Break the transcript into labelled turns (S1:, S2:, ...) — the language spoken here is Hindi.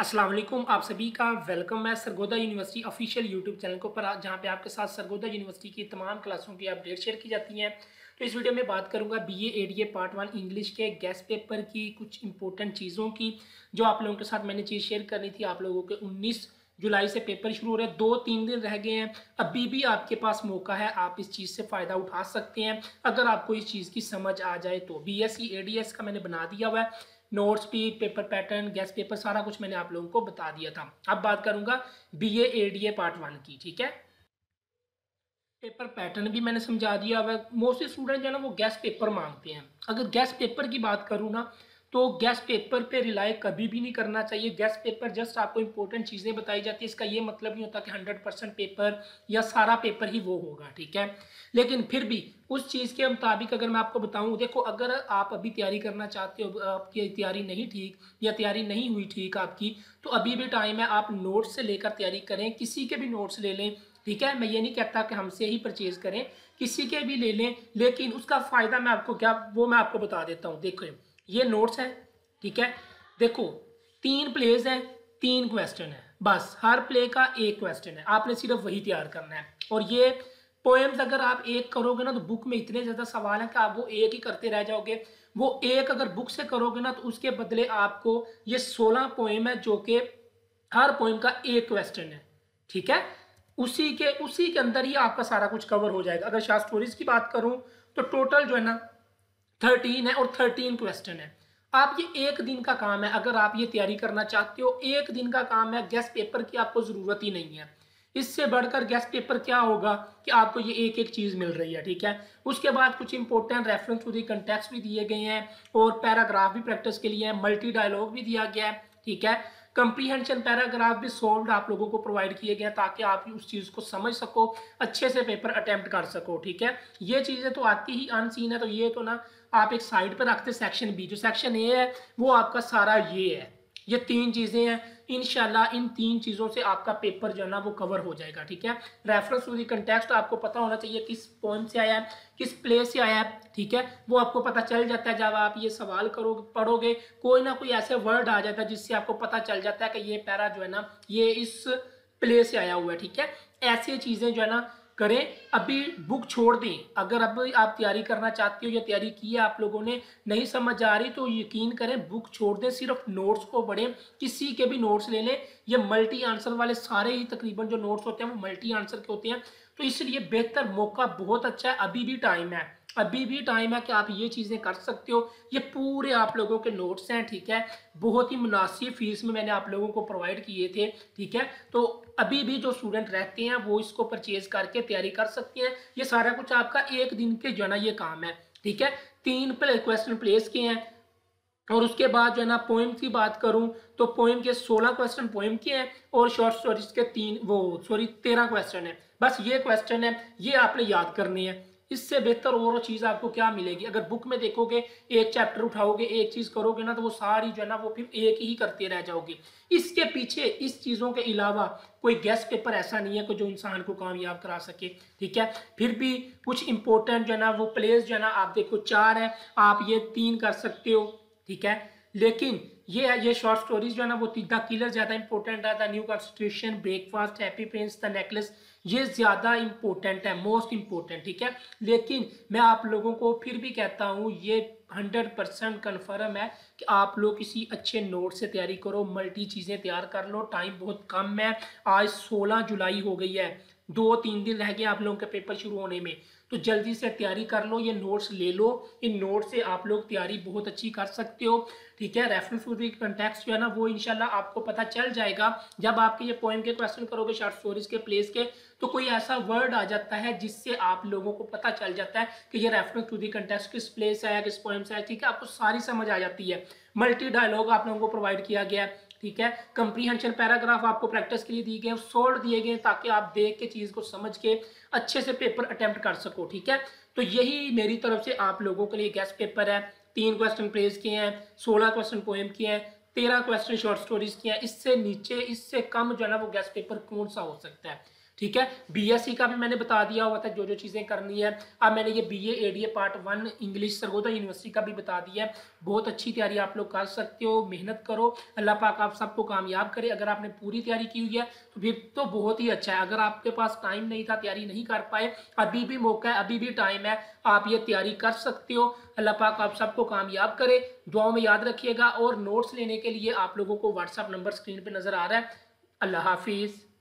S1: अस्सलाम वालेकुम, आप सभी का वेलकम है Sargodha university official YouTube channel के ऊपर, जहां पे आपके साथ सरगोदा यूनिवर्सिटी की तमाम क्लासों की अपडेट शेयर की जाती हैं। तो इस वीडियो में बात करूंगा बीए एडीए पार्ट 1 इंग्लिश के गेस्ट पेपर की कुछ इंपॉर्टेंट चीज़ों की, जो आप लोगों के साथ मैंने चीज़ शेयर करनी थी। आप लोगों के 19 जुलाई से पेपर शुरू हो रहे हैं, 2-3 दिन रह गए हैं। अभी भी आपके पास मौका है, आप इस चीज़ से फ़ायदा उठा सकते हैं अगर आपको इस चीज़ की समझ आ जाए तो। बीएससी एडीएस का मैंने बना दिया हुआ है, नोट्स भी, पेपर पैटर्न, गेस्ट पेपर, सारा कुछ मैंने आप लोगों को बता दिया था। अब बात करूंगा बीए एडीए पार्ट 1 की, ठीक है। पेपर पैटर्न भी मैंने समझा दिया हुआ है। मोस्टली स्टूडेंट जो है ना वो गेस्ट पेपर मांगते हैं। अगर गेस्ट पेपर की बात करूँ ना, तो गेस्ट पेपर पे रिलाई कभी भी नहीं करना चाहिए। गेस्ट पेपर जस्ट आपको इंपॉर्टेंट चीज़ें बताई जाती है, इसका ये मतलब नहीं होता कि 100% पेपर या सारा पेपर ही वो होगा, ठीक है। लेकिन फिर भी उस चीज़ के मुताबिक अगर मैं आपको बताऊं, देखो अगर आप अभी तैयारी करना चाहते हो, आपकी तैयारी नहीं ठीक या तैयारी नहीं हुई ठीक आपकी, तो अभी भी टाइम है। आप नोट्स से लेकर तैयारी करें, किसी के भी नोट्स ले लें, ठीक है। मैं ये नहीं कहता कि हमसे ही परचेज करें, किसी के भी ले लें, लेकिन उसका फ़ायदा मैं आपको क्या, वो मैं आपको बता देता हूँ। देखो ये नोट्स है, ठीक है। देखो 3 प्लेज हैं, 3 क्वेश्चन है, बस हर प्ले का एक क्वेश्चन है, आपने सिर्फ वही तैयार करना है। और ये पोएम्स अगर आप एक करोगे ना, तो बुक में इतने ज़्यादा सवाल हैं कि आप वो एक ही करते रह जाओगे। वो एक अगर बुक से करोगे ना, तो उसके बदले आपको ये 16 पोएम है, जो कि हर पोएम का एक क्वेश्चन है, ठीक है। उसी के अंदर ही आपका सारा कुछ कवर हो जाएगा। अगर शॉर्ट स्टोरीज की बात करूं, तो टोटल जो है ना 13 है और 13 क्वेश्चन है। आप ये एक दिन का काम है, अगर आप ये तैयारी करना चाहते हो, एक दिन का काम है। गेस्ट पेपर की आपको ज़रूरत ही नहीं है। इससे बढ़कर गेस्ट पेपर क्या होगा कि आपको ये एक एक चीज़ मिल रही है, ठीक है। उसके बाद कुछ important reference to the context भी दिए गए हैं, और पैराग्राफ भी प्रैक्टिस के लिए है, मल्टी डायलॉग भी दिया गया है, ठीक है। कंप्रीहेंशन पैराग्राफ भी सॉल्व आप लोगों को प्रोवाइड किए गए हैं, ताकि आप उस चीज़ को समझ सको, अच्छे से पेपर अटेम्प्ट कर सको, ठीक है। ये चीज़ें तो आती ही अनसीन है, तो ये तो ना आप एक साइड पर रखते। सेक्शन बी, जो सेक्शन ए है, वो आपका सारा ये है। ये 3 चीज़ें हैं। इंशाल्लाह इन 3 चीज़ों से आपका पेपर जो है ना वो कवर हो जाएगा, ठीक है। रेफरेंस टू द कंटेक्स्ट आपको पता होना चाहिए, किस पॉइंट से आया है, किस प्लेस से आया है, ठीक है। वो आपको पता चल जाता है जब आप ये सवाल करोगे, पढ़ोगे, कोई ना कोई ऐसे वर्ड आ जाता है जिससे आपको पता चल जाता है कि ये पैरा जो है ना ये इस प्लेस से आया हुआ है, ठीक है। ऐसी चीज़ें जो है ना करें। अभी बुक छोड़ दें, अगर अब आप तैयारी करना चाहते हो या तैयारी की है आप लोगों ने, नहीं समझ आ रही, तो यकीन करें बुक छोड़ दें, सिर्फ नोट्स को पढ़ें। किसी के भी नोट्स ले लें, ये मल्टी आंसर वाले सारे ही तकरीबन जो नोट्स होते हैं वो मल्टी आंसर के होते हैं। तो इसलिए बेहतर मौका बहुत अच्छा है, अभी भी टाइम है, अभी भी टाइम है कि आप ये चीज़ें कर सकते हो। ये पूरे आप लोगों के नोट्स हैं, ठीक है। बहुत ही मुनासिब फीस में मैंने आप लोगों को प्रोवाइड किए थे, ठीक है। तो अभी भी जो स्टूडेंट रहते हैं वो इसको परचेज करके तैयारी कर सकते हैं। ये सारा कुछ आपका एक दिन के जो है ना ये काम है, ठीक है। 3 क्वेश्चन प्लेस के हैं, और उसके बाद जो है ना पोएम की बात करूं, तो पोएम के 16 क्वेश्चन पोएम के हैं, और शॉर्ट स्टोरीज के 13 क्वेश्चन है। बस ये क्वेश्चन है, ये आपने याद करनी है। इससे बेहतर और चीज़ आपको क्या मिलेगी? अगर बुक में देखोगे, एक चैप्टर उठाओगे, एक चीज़ करोगे ना, तो वो सारी जो है ना वो फिर एक ही करते रह जाओगे। इसके पीछे इस चीज़ों के अलावा कोई गेस्ट पेपर ऐसा नहीं है कि जो इंसान को कामयाब करा सके, ठीक है। फिर भी कुछ इंपॉर्टेंट जो है ना वो प्लेस जो है ना, आप देखो 4 है, आप ये 3 कर सकते हो, ठीक है। लेकिन ये शॉर्ट स्टोरीज जो है ना वो द किलर ज़्यादा इंपॉर्टेंट है, the new constitution, breakfast, happy Prince, the necklace, ये ज़्यादा इंपॉर्टेंट है, मोस्ट इंपॉर्टेंट, ठीक है। लेकिन मैं आप लोगों को फिर भी कहता हूँ, ये 100% कन्फर्म है कि आप लोग किसी अच्छे नोट से तैयारी करो, मल्टी चीज़ें तैयार कर लो। टाइम बहुत कम है, आज 16 जुलाई हो गई है, 2-3 दिन रह गए आप लोगों के पेपर शुरू होने में। तो जल्दी से तैयारी कर लो, ये नोट्स ले लो, इन नोट्स से आप लोग तैयारी बहुत अच्छी कर सकते हो, ठीक है। रेफरेंस टू द कंटेक्स्ट जो है ना वो इंशाल्लाह आपको पता चल जाएगा जब आपके ये पोएम के क्वेश्चन करोगे, शॉर्ट स्टोरीज के प्लेस के, तो कोई ऐसा वर्ड आ जाता है जिससे आप लोगों को पता चल जाता है कि ये रेफरेंस टू द कंटेक्स्ट किस प्लेस से आया, किस पोएम से आया, ठीक है। आपको सारी समझ आ जाती है। मल्टी डायलॉग आप लोगों को प्रोवाइड किया गया है, ठीक है। कंप्रीहेंशन पैराग्राफ आपको प्रैक्टिस के लिए दिए गए, सोल्ड दिए गए, ताकि आप देख के चीज़ को समझ के अच्छे से पेपर अटेम्प्ट कर सको, ठीक है। तो यही मेरी तरफ से आप लोगों के लिए गेस्ट पेपर है। 3 क्वेश्चन प्रेज के हैं, 16 क्वेश्चन पोएम के हैं, 13 क्वेश्चन शॉर्ट स्टोरीज के हैं। इससे नीचे, इससे कम जो है ना वो गेस्ट पेपर कौन सा हो सकता है? ठीक है। बीएससी का भी मैंने बता दिया हुआ था जो जो चीज़ें करनी है। अब मैंने ये BA ADA part 1 English Sargodha university का भी बता दिया है। बहुत अच्छी तैयारी आप लोग कर सकते हो, मेहनत करो, अल्लाह पाक आप सबको कामयाब करे। अगर आपने पूरी तैयारी की हुई है तो फिर तो बहुत ही अच्छा है। अगर आपके पास टाइम नहीं था, तैयारी नहीं कर पाए, अभी भी मौका है, अभी भी टाइम है, आप ये तैयारी कर सकते हो। अल्लाह पाक आप सबको कामयाब करे। दुआओं में याद रखिएगा। और नोट्स लेने के लिए आप लोगों को व्हाट्सएप नंबर स्क्रीन पर नजर आ रहा है। अल्लाह हाफिज़।